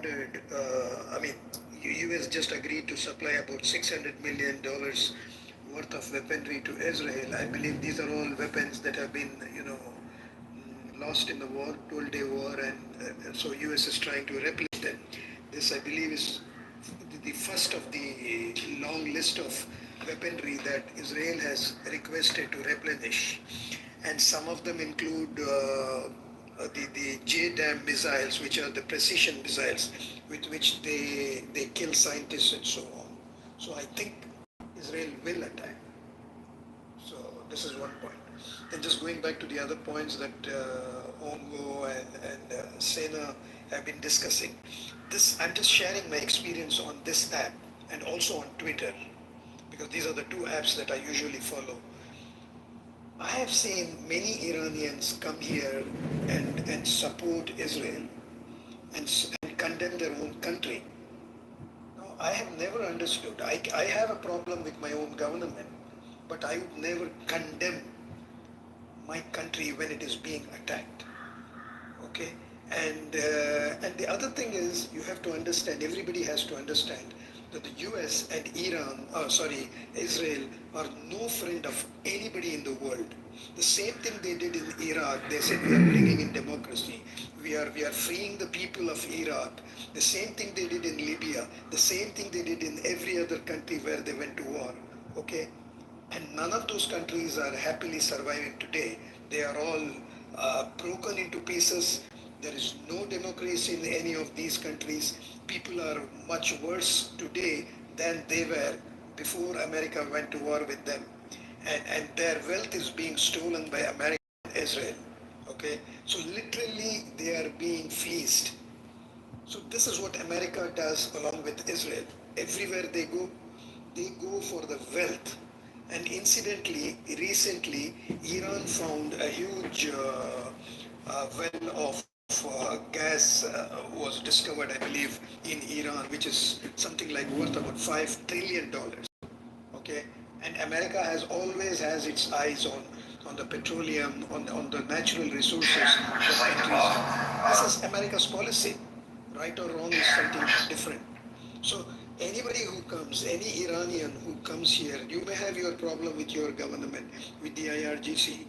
ordered, US just agreed to supply about $600 million worth of weaponry to Israel. I believe these are all weapons that have been, lost in the war, 12-day war, and so US is trying to replace them. This, I believe, is the first of the long list of weaponry that Israel has requested to replenish. And some of them include the JDAM missiles, which are the precision missiles with which they kill scientists and so on. So I think Israel will attack. So this is one point. Then just going back to the other points that Ongo and Sena have been discussing. I'm just sharing my experience on this app and also on Twitter, because these are the two apps that I usually follow. I have seen many Iranians come here and support Israel and condemn their own country. No, I have never understood. I have a problem with my own government, but I would never condemn my country when it is being attacked. Okay? And the other thing is, you have to understand, everybody has to understand that the US and Israel are no friend of anybody in the world. The same thing they did in Iraq, they said we are bringing in democracy. We are freeing the people of Iraq. The same thing they did in Libya. The same thing they did in every other country where they went to war. Okay? And none of those countries are happily surviving today. They are all broken into pieces. There is no democracy in any of these countries. People are much worse today than they were before America went to war with them. And their wealth is being stolen by America and Israel. Okay? So literally they are being fleeced. So this is what America does along with Israel. Everywhere they go for the wealth. And incidentally, recently, Iran found a huge well of gas was discovered, I believe, in Iran, which is something like worth about $5 trillion. Okay, and America has always has its eyes on the petroleum, on the natural resources of countries. This is America's policy. Right or wrong is something different. So anybody who comes, any Iranian who comes here, you may have your problem with your government, with the IRGC.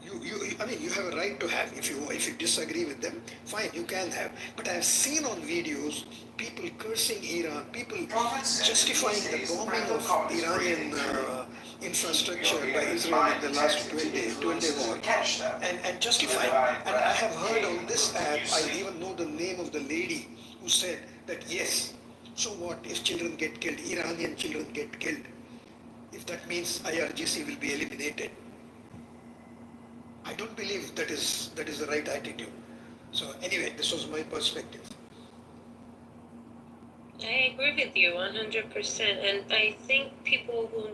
You have a right to have. If you disagree with them, fine, you can have. But I've seen on videos people cursing Iran, people justifying the bombing of Iranian infrastructure by Israel in the last 12-day war, and justifying. And I have heard on this app, I even know the name of the lady who said that yes, so what if children get killed, Iranian children get killed, if that means IRGC will be eliminated. I don't believe that is the right attitude. So anyway, this was my perspective. I agree with you 100%, and I think people who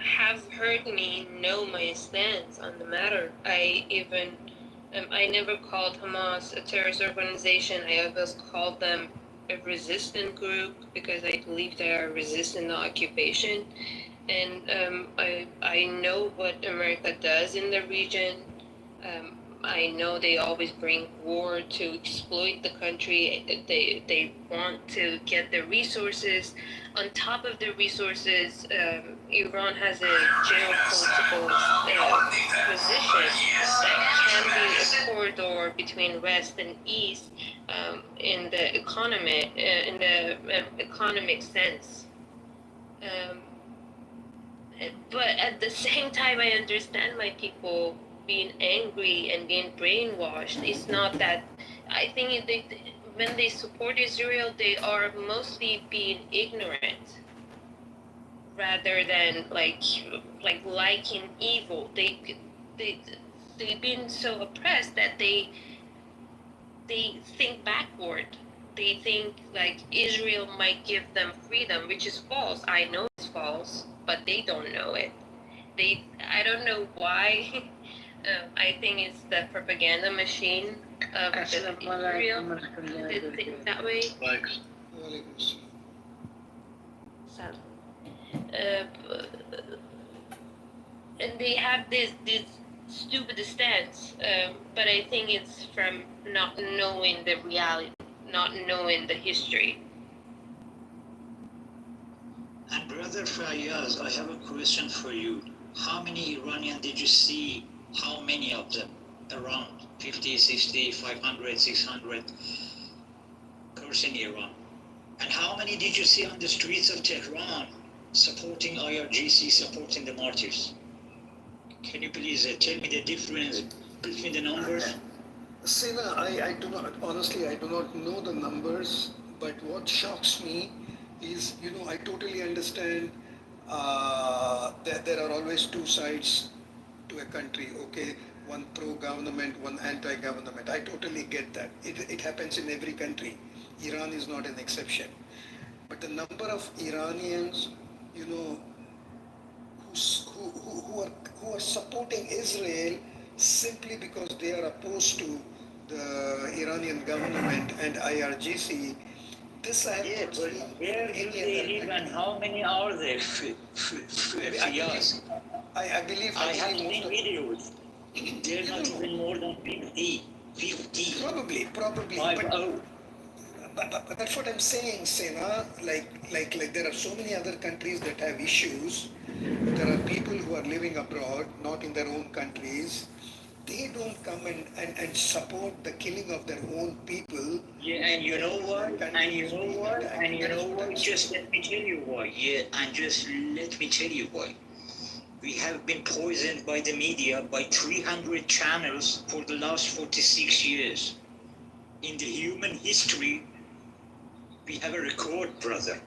have heard me know my stance on the matter. I never called Hamas a terrorist organization. I always called them a resistant group because I believe they are resisting the occupation. And I know what America does in the region. I know they always bring war to exploit the country. They want to get the resources. On top of the resources, Iran has a geopolitical position that can be a corridor between West and East in the economic sense. But at the same time, I understand my people being angry and being brainwashed. It's not that. I think when they support Israel, they are mostly being ignorant rather than like liking evil. They've been so oppressed that they think backward. They think like Israel might give them freedom, which is false. I know it's false, but they don't know it. I don't know why. I think it's the propaganda machine of Israel did things that way. And they have this stupid stance, but I think it's from not knowing the reality, not knowing the history. And Brother Fayyaz, I have a question for you. How many Iranian did you see? How many of them? Around 50, 60, 500, 600 in Iran. And how many did you see on the streets of Tehran supporting IRGC, supporting the martyrs? Can you please tell me the difference between the numbers? Sena, I do not, honestly, I do not know the numbers, but what shocks me is, I totally understand that there are always two sides to a country, okay? One pro-government, one anti-government. I totally get that. It happens in every country. Iran is not an exception. But the number of Iranians, you know, who are supporting Israel simply because they are opposed to the Iranian government and IRGC. This I have not seen where do they live and how many are there? I believe I have seen videos. They're not even more than 50. 50. Probably. But that's what I'm saying, Sena. Like there are so many other countries that have issues. There are people who are living abroad, not in their own countries. They don't come and support the killing of their own people. Yeah, and you know what? Just let me tell you why. Yeah, and just let me tell you why. We have been poisoned by the media by 300 channels for the last 46 years. In the human history, we have a record, brother.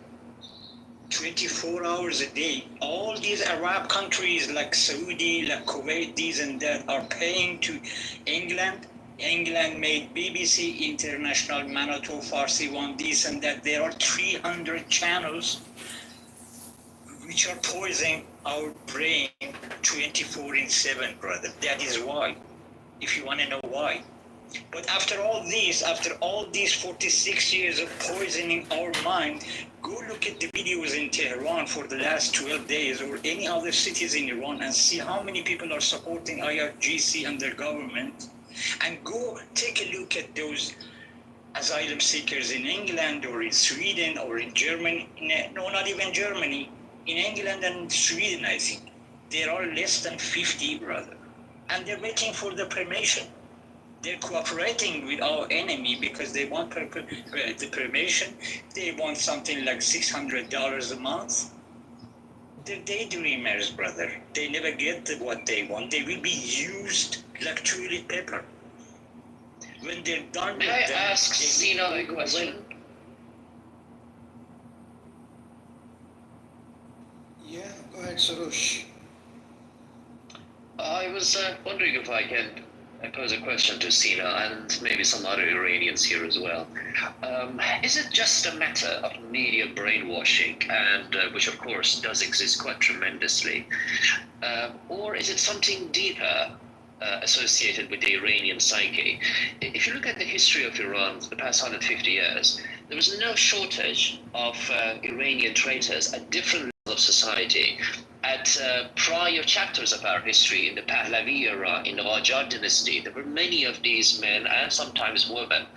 24 hours a day. All these Arab countries like Saudi, like Kuwait, these and that are paying to England. England made BBC International, Manato, Farsi One, this and that. There are 300 channels which are poisoning our brain 24/7, brother. That is why, if you want to know why. But after all these 46 years of poisoning our mind, go look at the videos in Tehran for the last 12 days or any other cities in Iran and see how many people are supporting IRGC and their government. And go take a look at those asylum seekers in England or in Sweden or in Germany. No, not even Germany. In England and Sweden, I think. There are less than 50, brother. And they're waiting for the permission. They're cooperating with our enemy because they want the permission. They want something like $600 a month. They're daydreamers, brother. They never get what they want. They will be used like toilet paper. When they're done May with I ask Sina a question? Yeah, go ahead, Sarosh. I was wondering if I can pose a question to Sina and maybe some other Iranians here as well. Is it just a matter of media brainwashing, and which of course does exist quite tremendously, or is it something deeper associated with the Iranian psyche? If you look at the history of Iran for the past 150 years, there was no shortage of Iranian traitors at different levels of society. At prior chapters of our history, in the Pahlavi era, in the Qajar dynasty, there were many of these men and sometimes women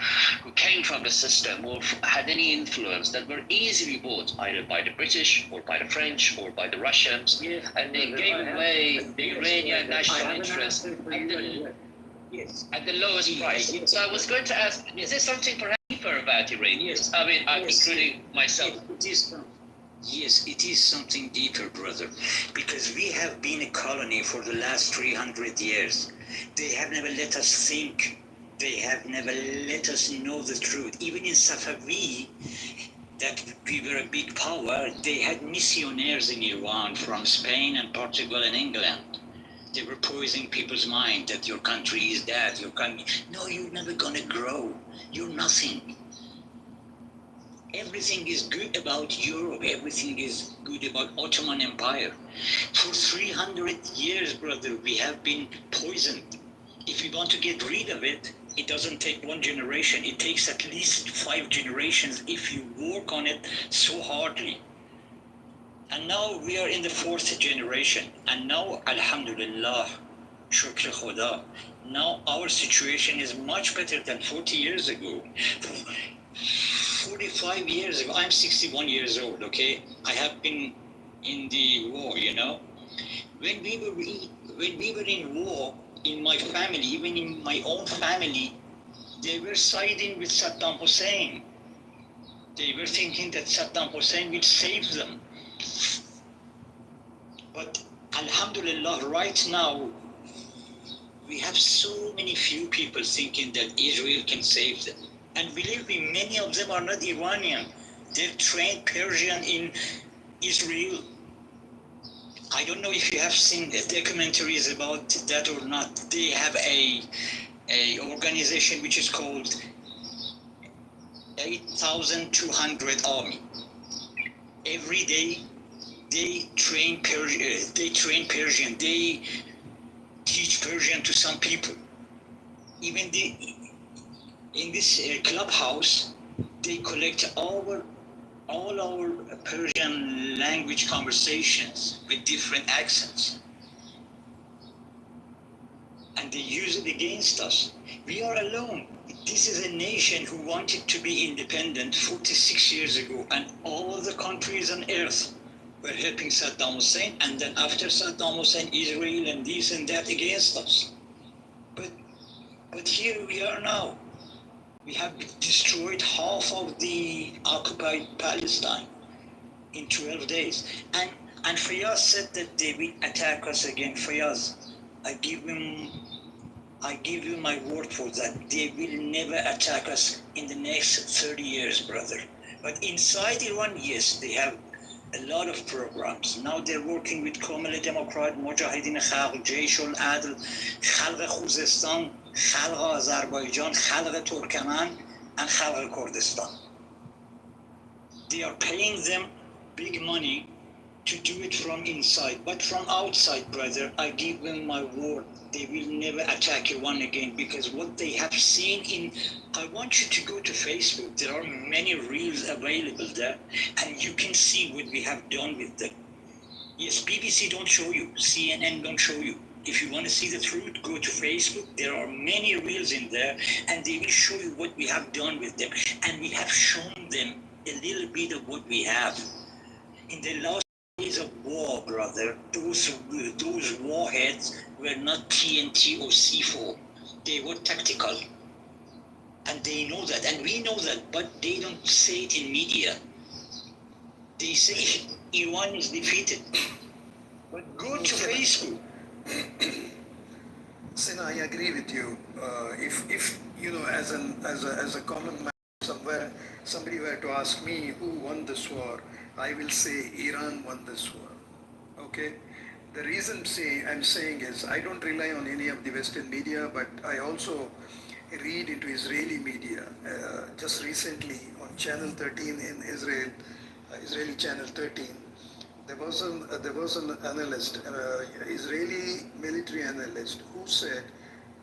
who came from the system or had any influence that were easily bought either by the British or by the French or by the Russians, and they gave away the Iranian national interest at the lowest price. So I was going to ask, is there something perhaps deeper about Iranians? I mean, including myself. Yes, it is something deeper, brother, because we have been a colony for the last 300 years. They have never let us think. They have never let us know the truth. Even in Safavi, that we were a big power, they had missionaries in Iran from Spain and Portugal and England. They were poisoning people's mind that your country is that, your country. No, you're never gonna grow. You're nothing. Everything is good about Europe. Everything is good about Ottoman Empire. For 300 years, brother, we have been poisoned. If we want to get rid of it, it doesn't take one generation. It takes at least 5 generations if you work on it so hardly. And now we are in the 4th generation. And now, alhamdulillah, shukr khuda, now our situation is much better than 40 years ago. 45 years ago, I'm 61 years old, okay? I have been in the war, you know? When we were, when we were in war, in my family, even in my own family, they were siding with Saddam Hussein. They were thinking that Saddam Hussein will save them. But Alhamdulillah, right now, we have so many few people thinking that Israel can save them. And believe me, many of them are not Iranian. They're trained Persian in Israel. I don't know if you have seen documentaries about that or not. They have a organization which is called 8,200 Army. Every day they train Persian. They teach Persian to some people. Even in this clubhouse, they collect all our Persian language conversations with different accents. And they use it against us. We are alone. This is a nation who wanted to be independent 46 years ago, and all the countries on earth were helping Saddam Hussein, and then after Saddam Hussein, Israel and this and that against us. But here we are now. We have destroyed half of the occupied Palestine in 12 days. And Fayaz said that they will attack us again. Fayaz, I give you my word for that. They will never attack us in the next 30 years, brother. But inside Iran, yes, they have a lot of programs. Now they're working with Komil Demokrat, Mujahideen Khalq, Jaish al-Adl, Khalq Khuzestan, Khalq Azerbaijan, Khalq Turkmen, and Khalq Kurdistan. They are paying them big money to do it from inside. But from outside, brother, I give them my word, they will never attack Iran again, because what they have seen in, I want you to go to Facebook, there are many reels available there, and you can see what we have done with them. Yes, BBC don't show you, CNN don't show you. If you want to see the truth, go to Facebook. There are many reels in there, and they will show you what we have done with them. And we have shown them a little bit of what we have. In the last days of war, brother, those warheads were not TNT or C4. They were tactical. And they know that, and we know that, but they don't say it in media. They say Iran is defeated. But go to Facebook. Sina, I agree with you. If you know, as a common man, somewhere somebody were to ask me who won this war, I will say Iran won this war. Okay. The reason I'm saying is I don't rely on any of the Western media, but I also read into Israeli media. Just recently on Channel 13 in Israel, Israeli Channel 13, there was an analyst, Israeli military analyst, who said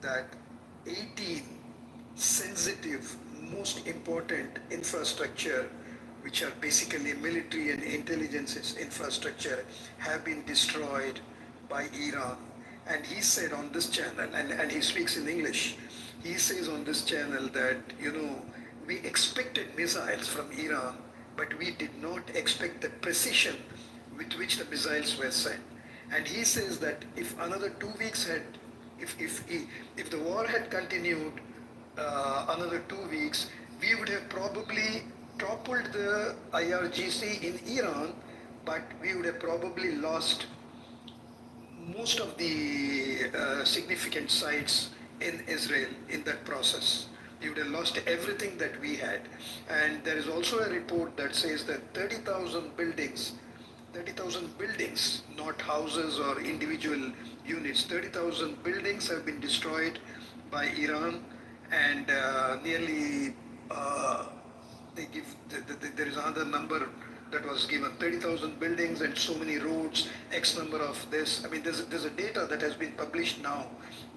that 18 sensitive, most important infrastructure, which are basically military and intelligence infrastructure, have been destroyed by Iran. And he said on this channel, and he speaks in English, he says on this channel that, you know, we expected missiles from Iran, but we did not expect the precision with which the missiles were sent. And he says that if another 2 weeks had, if the war had continued another 2 weeks, we would have probably toppled the IRGC in Iran, but we would have probably lost most of the significant sites in Israel in that process. We would have lost everything that we had. And there is also a report that says that 30,000 buildings, not houses or individual units, 30,000 buildings have been destroyed by Iran, and nearly they give there is another number that was given, 30,000 buildings and so many roads, X number of this. I mean, there's a data that has been published now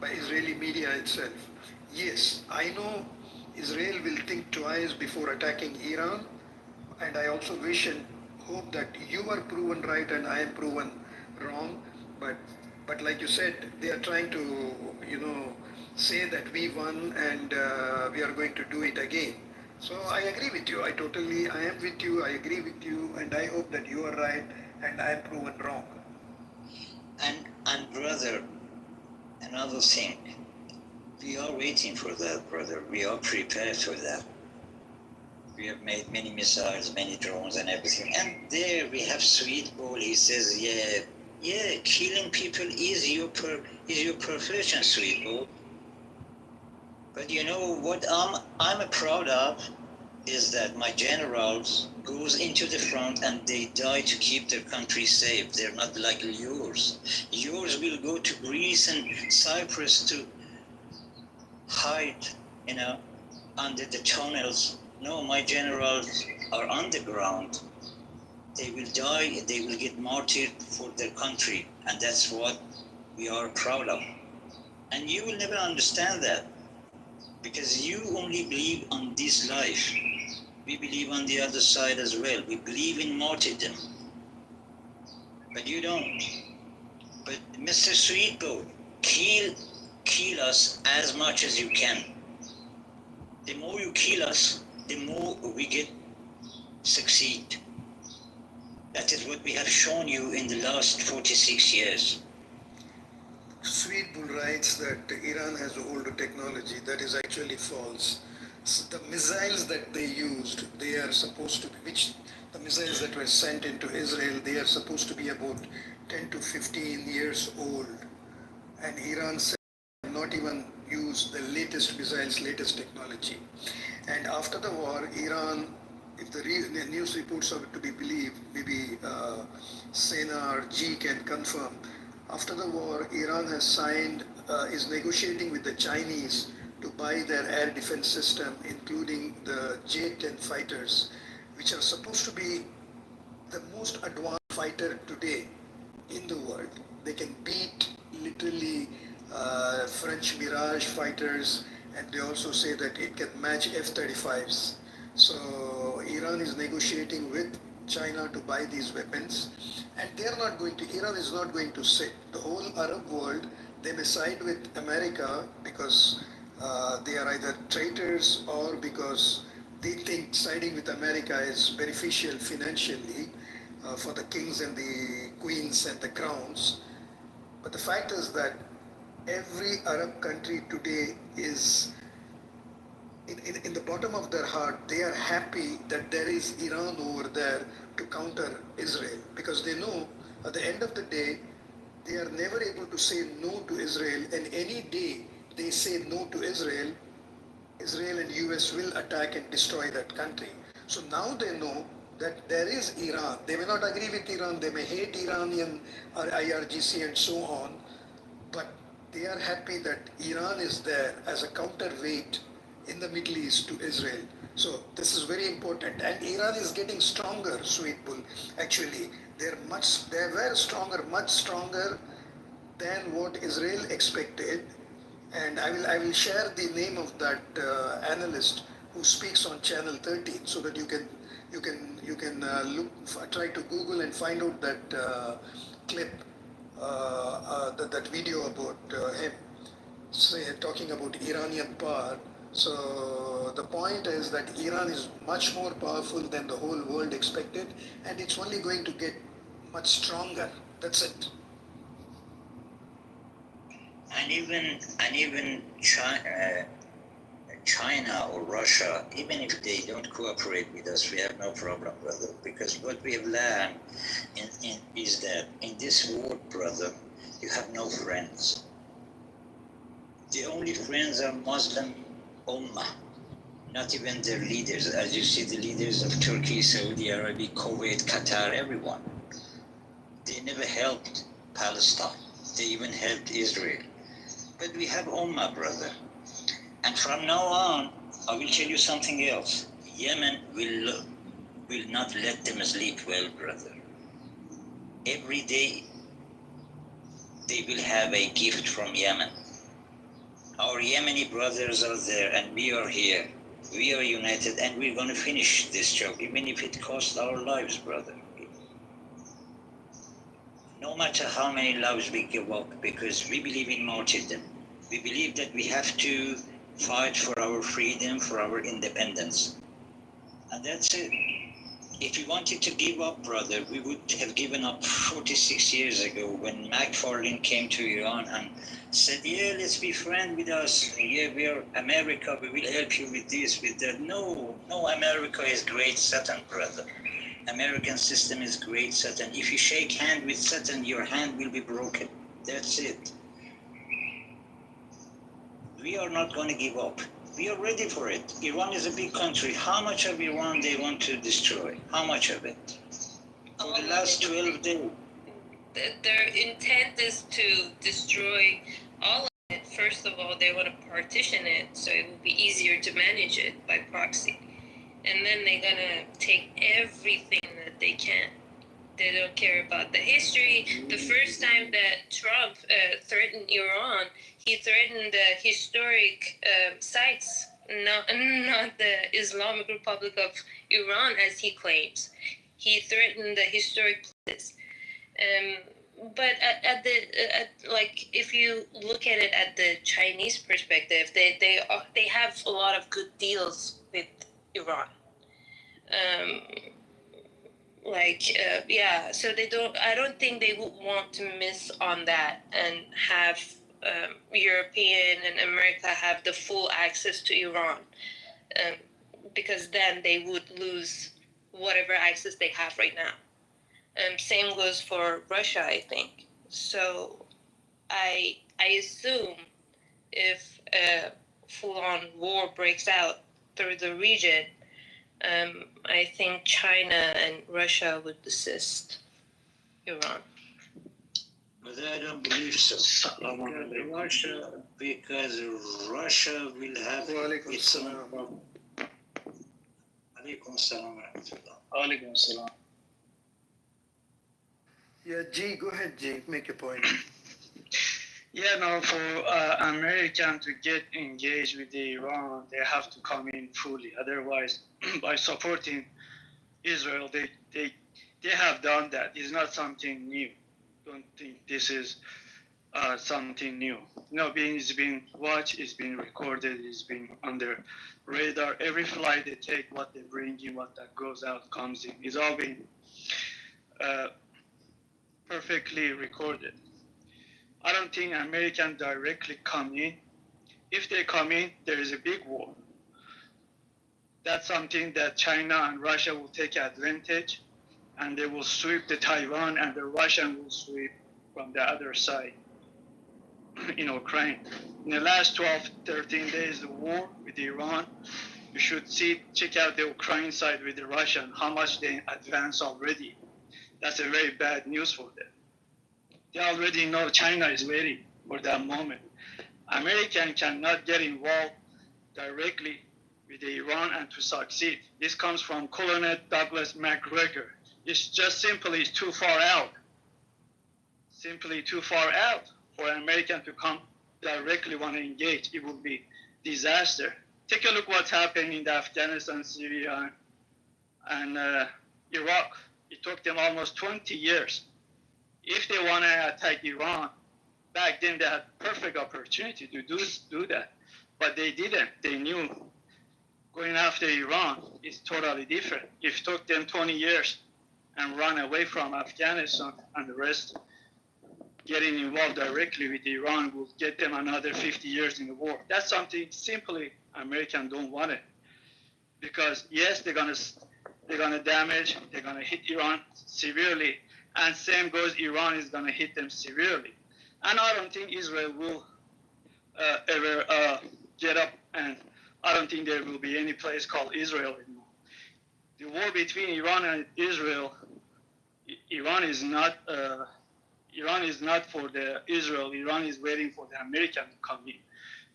by Israeli media itself. Yes, I know Israel will think twice before attacking Iran, and I also wish and hope that you are proven right and I am proven wrong. But like you said, they are trying to, you know, say that we won and we are going to do it again. So I agree with you. I am with you. I agree with you, and I hope that you are right and I am proven wrong. And brother, another thing, we are waiting for that, brother. We are prepared for that. We have made many missiles, many drones and everything. And there we have Sweet Ball. He says, yeah, killing people is your profession, Sweet Ball. But you know what I'm proud of is that my generals goes into the front and they die to keep their country safe. They're not like yours. Yours will go to Greece and Cyprus to hide, you know, under the tunnels. No, my generals are underground. They will die, they will get martyred for their country, and that's what we are proud of. And you will never understand that because you only believe on this life. We believe on the other side as well. We believe in martyrdom, but you don't. But Mr. Sweetboat, kill us as much as you can. The more you kill us, the more we get succeed. That is what we have shown you in the last 46 years. Sweet Bull writes that Iran has older technology. That is actually false. The missiles that they used, they are supposed to be, the missiles that were sent into Israel, they are supposed to be about 10 to 15 years old. And Iran said not even use the latest missiles, latest technology. And after the war, Iran, if the news reports are to be believed, maybe Sena or G can confirm, after the war, Iran has signed, is negotiating with the Chinese to buy their air defense system, including the J-10 fighters, which are supposed to be the most advanced fighter today in the world. They can beat literally French Mirage fighters, and they also say that it can match F-35s. So Iran is negotiating with China to buy these weapons, and Iran is not going to sit. The whole Arab world, they may side with America because they are either traitors or because they think siding with America is beneficial financially for the kings and the queens and the crowns. But the fact is that every Arab country today is, in the bottom of their heart, they are happy that there is Iran over there to counter Israel, because they know at the end of the day, they are never able to say no to Israel, and any day they say no to Israel, Israel and US will attack and destroy that country. So now they know that there is Iran. They may not agree with Iran, they may hate Iranian or IRGC and so on, but they are happy that Iran is there as a counterweight in the Middle East to Israel. So this is very important. And Iran is getting stronger, Sweet Bull. Actually, they were stronger, much stronger than what Israel expected. And I will share the name of that analyst who speaks on Channel 13, so that you can try to Google and find out that clip, that video about him talking about Iranian power. So the point is that Iran is much more powerful than the whole world expected, and it's only going to get much stronger. That's it. And even China or Russia, even if they don't cooperate with us, we have no problem, brother. Because what we have learned is that in this world, brother, you have no friends. The only friends are Muslim Ummah, not even their leaders. As you see, the leaders of Turkey, Saudi Arabia, Kuwait, Qatar, everyone. They never helped Palestine. They even helped Israel. But we have Ummah, brother. And from now on, I will tell you something else. Yemen will not let them sleep well, brother. Every day, they will have a gift from Yemen. Our Yemeni brothers are there, and we are here. We are united, and we're going to finish this job, even if it costs our lives, brother. No matter how many lives we give up, because we believe in martyrdom. We believe that we have to fight for our freedom, for our independence. And that's it. If we wanted to give up, brother, we would have given up 46 years ago when McFarlane came to Iran and said, yeah, let's be friends with us. Yeah, we are America. We will help you with this, with that. No, America is great Satan, brother. American system is great Satan. If you shake hand with Satan, your hand will be broken. That's it. We are not going to give up. We are ready for it. Iran is a big country. How much of Iran they want to destroy? How much of it? For the last 12 days. Their intent is to destroy all of it. First of all, they want to partition it so it will be easier to manage it by proxy. And then they're going to take everything that they can. They don't care about the history. The first time that Trump threatened Iran, he threatened the historic sites, not the Islamic Republic of Iran, as he claims. He threatened the historic places. But like if you look at it at the Chinese perspective, they have a lot of good deals with Iran. So I don't think they would want to miss on that and have European and America have the full access to Iran, because then they would lose whatever access they have right now. Same goes for Russia, I think. So I assume if a full-on war breaks out through the region, I think China and Russia would assist Iran. But I don't believe so. Because Russia will have its own. Alaikum salam wa rahmatullah. Alaikum salam. Yeah, G, go ahead, G, make your point. Yeah, no, for American to get engaged with Iran, they have to come in fully. Otherwise, by supporting Israel, they have done that. It's not something new. Don't think this is something new. It's been watched, it's been recorded, it's been under radar. Every flight they take, what they bring in, what that goes out, comes in. It's all been perfectly recorded. I don't think Americans directly come in. If they come in, there is a big war. That's something that China and Russia will take advantage, and they will sweep the Taiwan, and the Russian will sweep from the other side in Ukraine. In the last 12, 13 days, the war with Iran, you should check out the Ukraine side with the Russian, how much they advance already. That's a very bad news for them. They already know China is waiting for that moment. American cannot get involved directly with Iran and to succeed. This comes from Colonel Douglas MacGregor. It's just simply too far out. Simply too far out for an American to come directly want to engage. It would be disaster. Take a look what's happening in Afghanistan, Syria, and Iraq. It took them almost 20 years. If they want to attack Iran, back then they had perfect opportunity to do that, but they didn't. They knew going after Iran is totally different. If it took them 20 years and run away from Afghanistan and the rest, getting involved directly with Iran will get them another 50 years in the war. That's something simply Americans don't want it, because yes, they're gonna damage, they're gonna hit Iran severely. And same goes, Iran is going to hit them severely. And I don't think Israel will ever get up, and I don't think there will be any place called Israel anymore. The war between Iran and Israel, Iran is not for the Israel. Iran is waiting for the American to come in.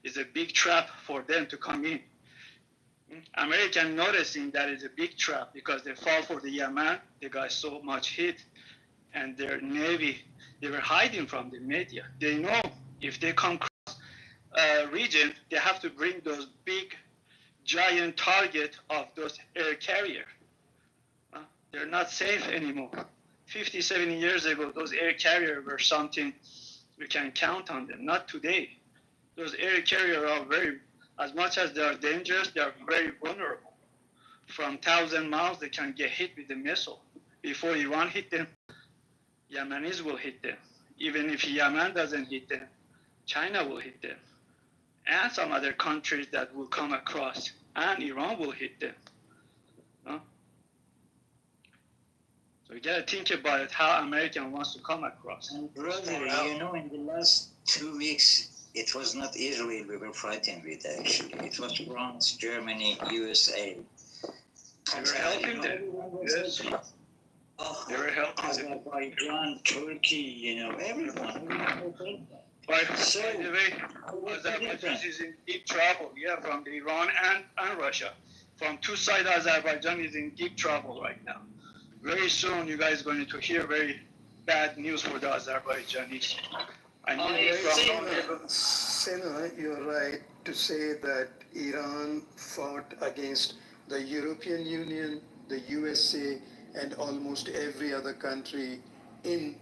It's a big trap for them to come in. American noticing that is a big trap because they fall for the Yemen. They got so much hit. And their navy, they were hiding from the media. They know if they come across a region, they have to bring those big, giant target of those air carrier. They're not safe anymore. 50, 70 years ago, those air carriers were something we can count on them. Not today. Those air carriers are as much as they are dangerous, they are very vulnerable. from 1,000 miles, they can get hit with a missile. Before Iran hit them, Yemenis will hit them. Even if Yemen doesn't hit them, China will hit them. And some other countries that will come across, and Iran will hit them. No? So you gotta think about it, how American wants to come across. And brother, you know, in the last 2 weeks, it was not Israel we were fighting with, actually. It was France, Germany, USA. They were helping them. Yes. Oh, They were helping them. Azerbaijan, Turkey, you know, everyone. But So, by the way, Azerbaijan is in deep trouble, yeah, from the Iran and Russia. From two sides, Azerbaijan is in deep trouble right now. Very soon, you guys are going to hear very bad news for the Azerbaijanis. I know Sena, you're right to say that Iran fought against the European Union, the USA, and almost every other country in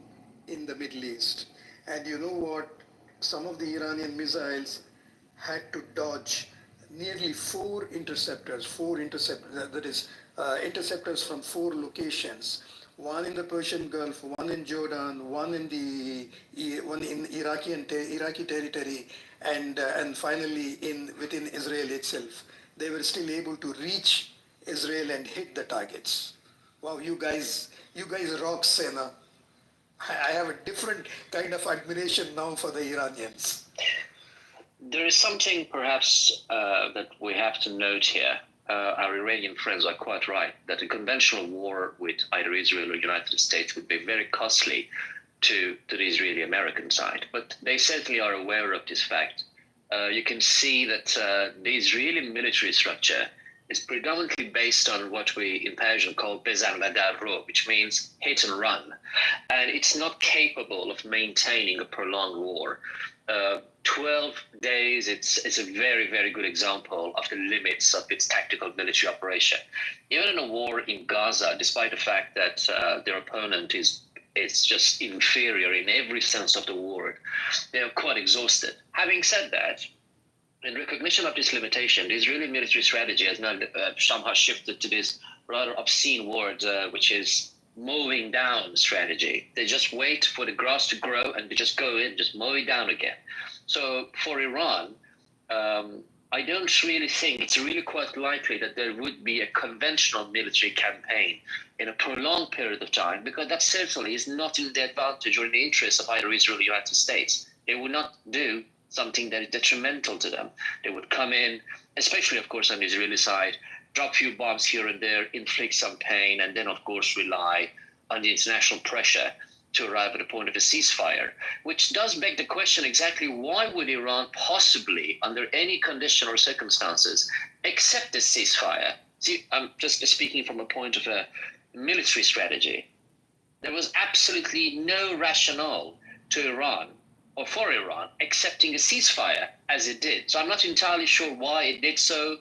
the Middle East. And you know what? Some of the Iranian missiles had to dodge nearly four interceptors, that is, interceptors from four locations. One in the Persian Gulf, one in Jordan, one in Iraqi territory, and finally within Israel itself. They were still able to reach Israel and hit the targets. Wow, you guys rock, Sena. I have a different kind of admiration now for the Iranians. There is something perhaps that we have to note here. Our Iranian friends are quite right that a conventional war with either Israel or United States would be very costly to the Israeli-American side. But they certainly are aware of this fact. You can see that the Israeli military structure is predominantly based on what we in Persian call bezan va darro, which means hit and run. And it's not capable of maintaining a prolonged war. 12 days, it's a very, very good example of the limits of its tactical military operation. Even in a war in Gaza, despite the fact that their opponent is just inferior in every sense of the word, they are quite exhausted. Having said that, in recognition of this limitation, the Israeli military strategy has now somehow shifted to this rather obscene word, which is mowing down strategy. They just wait for the grass to grow and they just go in, just mow it down again. So for Iran, I don't really think it's really quite likely that there would be a conventional military campaign in a prolonged period of time, because that certainly is not in the advantage or in the interest of either Israel or the United States. They would not do something that is detrimental to them. They would come in, especially, of course, on the Israeli side, drop a few bombs here and there, inflict some pain, and then, of course, rely on the international pressure to arrive at a point of a ceasefire, which does beg the question exactly why would Iran possibly, under any condition or circumstances, accept this ceasefire? See, I'm just speaking from a point of a military strategy. There was absolutely no rationale to Iran or for Iran accepting a ceasefire as it did. So I'm not entirely sure why it did so.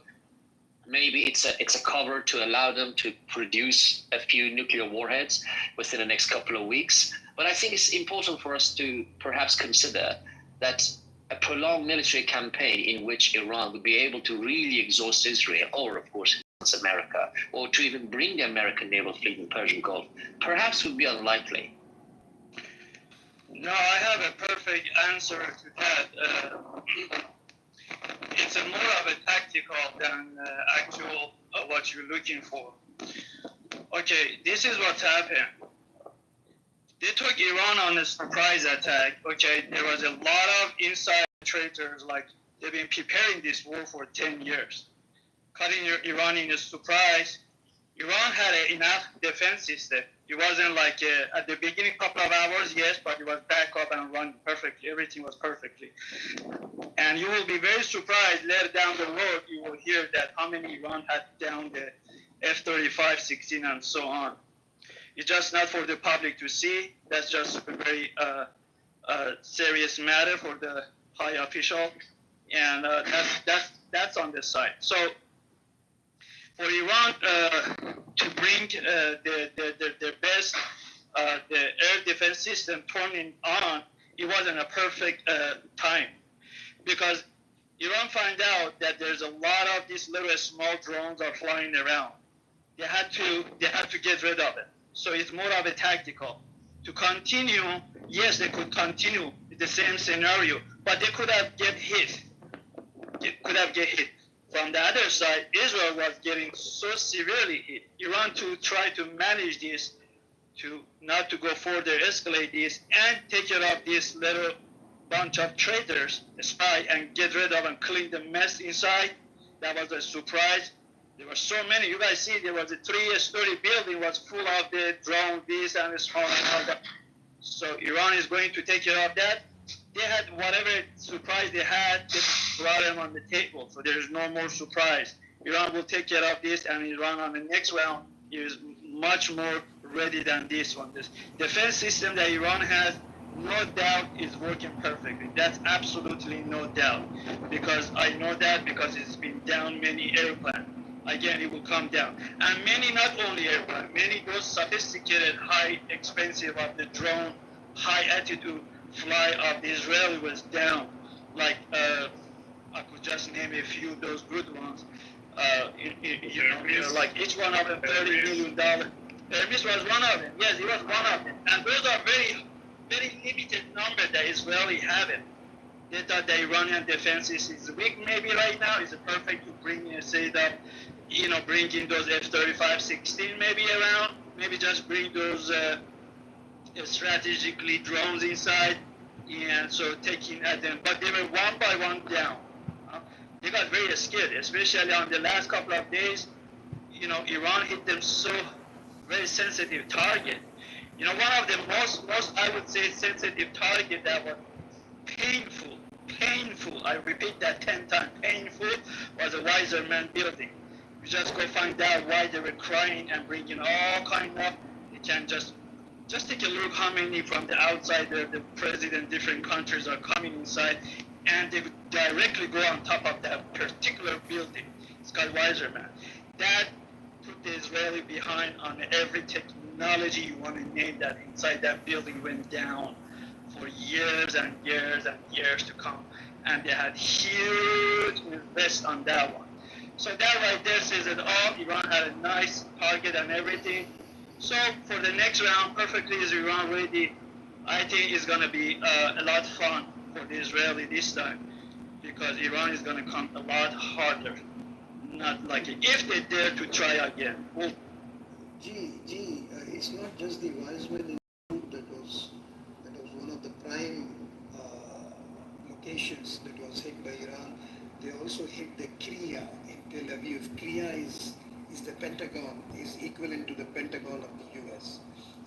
Maybe it's a cover to allow them to produce a few nuclear warheads within the next couple of weeks. But I think it's important for us to perhaps consider that a prolonged military campaign in which Iran would be able to really exhaust Israel, or of course America, or to even bring the American naval fleet in the Persian Gulf, perhaps would be unlikely. No, I have a perfect answer to that. It's more of a tactical than actual what you're looking for. Okay, this is what's happened. They took Iran on a surprise attack. Okay, there was a lot of inside traitors, like they've been preparing this war for 10 years. Cutting Iran in a surprise. Iran had enough defense system. It wasn't like at the beginning, couple of hours, yes, but it was back up and running perfectly. Everything was perfectly. And you will be very surprised later down the road, you will hear that how many Iran had down the F-35, 16, and so on. It's just not for the public to see. That's just a very serious matter for the high official. And that's on the side. So for Iran to bring their best the air defense system turning on, it wasn't a perfect time, because Iran find out that there's a lot of these little small drones are flying around. they had to get rid of it. So it's more of a tactical. To continue, yes, they could continue with the same scenario, but they could have get hit. Could have get hit. From the other side, Israel was getting so severely hit. Iran to try to manage this, to not to go further, escalate this, and take care of this little bunch of traitors, spy, and get rid of and clean the mess inside. That was a surprise. There were so many. You guys see, there was a 3-story building was full of the drone, this and so on and all that. So Iran is going to take care of that. They had whatever surprise they had, they brought them on the table. So there is no more surprise. Iran will take care of this, and Iran on the next round is much more ready than this one. This defense system that Iran has, no doubt, is working perfectly. That's absolutely no doubt, because I know that because it's been down many airplanes. Again, it will come down. And many, not only airplanes, many those sophisticated, high, expensive of the drone, high altitude fly of the Israeli was down. Like, I could just name a few of those good ones. Like each one of them $30 million. Hermes was one of them. Yes, he was one of them. And those are very, very limited number that Israeli have it. They thought the Iranian defense is weak maybe right now. It's perfect to bring bring in those F-35-16 maybe around. Maybe just bring those strategically drones inside, and so taking at them. But they were one by one down. They got very scared, especially on the last couple of days. Iran hit them so very sensitive target. One of the most I would say sensitive target that was painful. I repeat that 10 times. Painful was a Wiser Man building. You just go find out why they were crying and bringing all kind of. You can just take a look how many from the outside the president, different countries are coming inside, and they would directly go on top of that particular building. It's called Wiser Man. That put the Israeli behind on every technology you want to name that inside that building went down for years and years and years to come. And they had huge invest on that one. So that right there says it all. Iran had a nice target and everything. So for the next round, perfectly is Iran ready. I think it's going to be a lot fun for the Israeli this time, because Iran is going to come a lot harder. Not like if they dare to try again. Well, it's not just the Wiseman Institute that was one of the prime locations that was hit by Iran. They also hit the Kriya in Tel Aviv. Kriya is the Pentagon, is equivalent to the Pentagon of the US.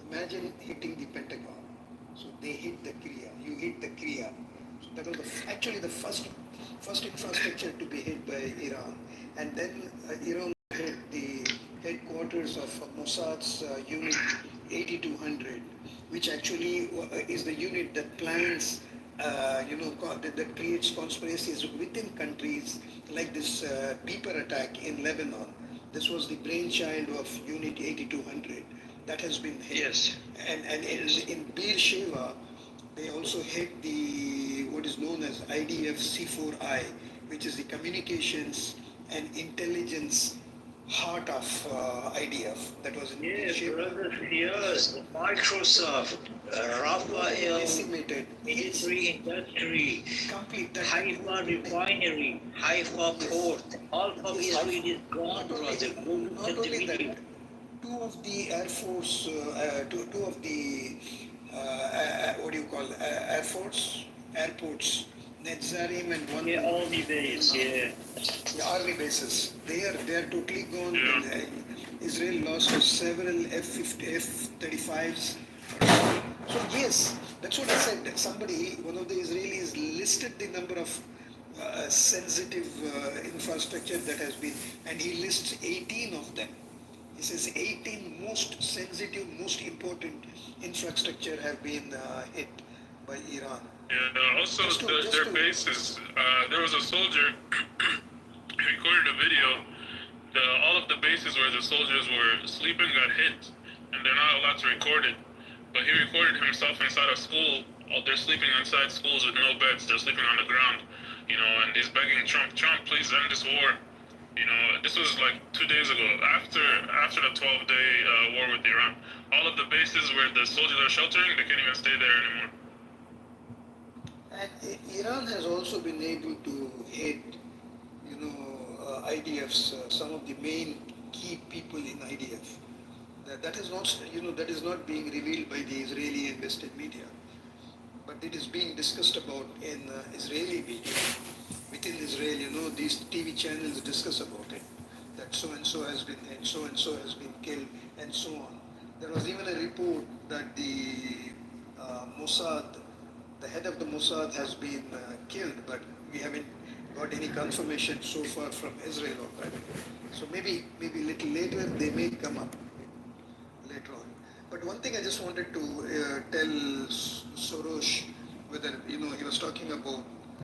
Imagine hitting the Pentagon. So they hit the Kriya. You hit the Kriya. So that was actually the first infrastructure to be hit by Iran. And then Iran hit the headquarters of Mossad's unit 8200, which actually is the unit that plans, that creates conspiracies within countries, like this Beeper attack in Lebanon. This was the brainchild of Unit 8200 that has been hit. Yes. And in Beersheba, they also hit the what is known as IDF C4I, which is the communications and intelligence heart of IDF. That was in Beersheba. Yes, Microsoft, Rafael, Decimated. military industry, Complete. Haifa refinery, Haifa port, all of Israel is gone, brother. Go look Not at the only video. that, two of the Air Force, two of the Air Force airports, Netzarim and one. Yeah, army base, yeah. The army bases. They are totally gone. Yeah. Israel lost several F-35s. So yes, that's what I said. One of the Israelis listed the number of sensitive infrastructure that has been, and he lists 18 of them. He says 18 most sensitive, most important infrastructure have been hit by Iran. Yeah, also their bases. There was a soldier he recorded a video. All of the bases where the soldiers were sleeping got hit, and they're not allowed to record it. But he recorded himself inside a school. They're sleeping inside schools with no beds. They're sleeping on the ground, and he's begging Trump, please end this war. You know, this was like 2 days ago, after the 12-day war with Iran. All of the bases where the soldiers are sheltering, they can't even stay there anymore. And Iran has also been able to hit, IDFs, some of the main key people in IDF. That is not, that is not being revealed by the Israeli and Western media, but it is being discussed about in Israeli media. Within Israel, these TV channels discuss about it, that so and so has been and so has been killed, and so on. There was even a report that the Mossad, the head of the Mossad, has been killed, but we haven't got any confirmation so far from Israel on that. So maybe a little later they may come up later on. But one thing I just wanted to tell Soros, whether he was talking about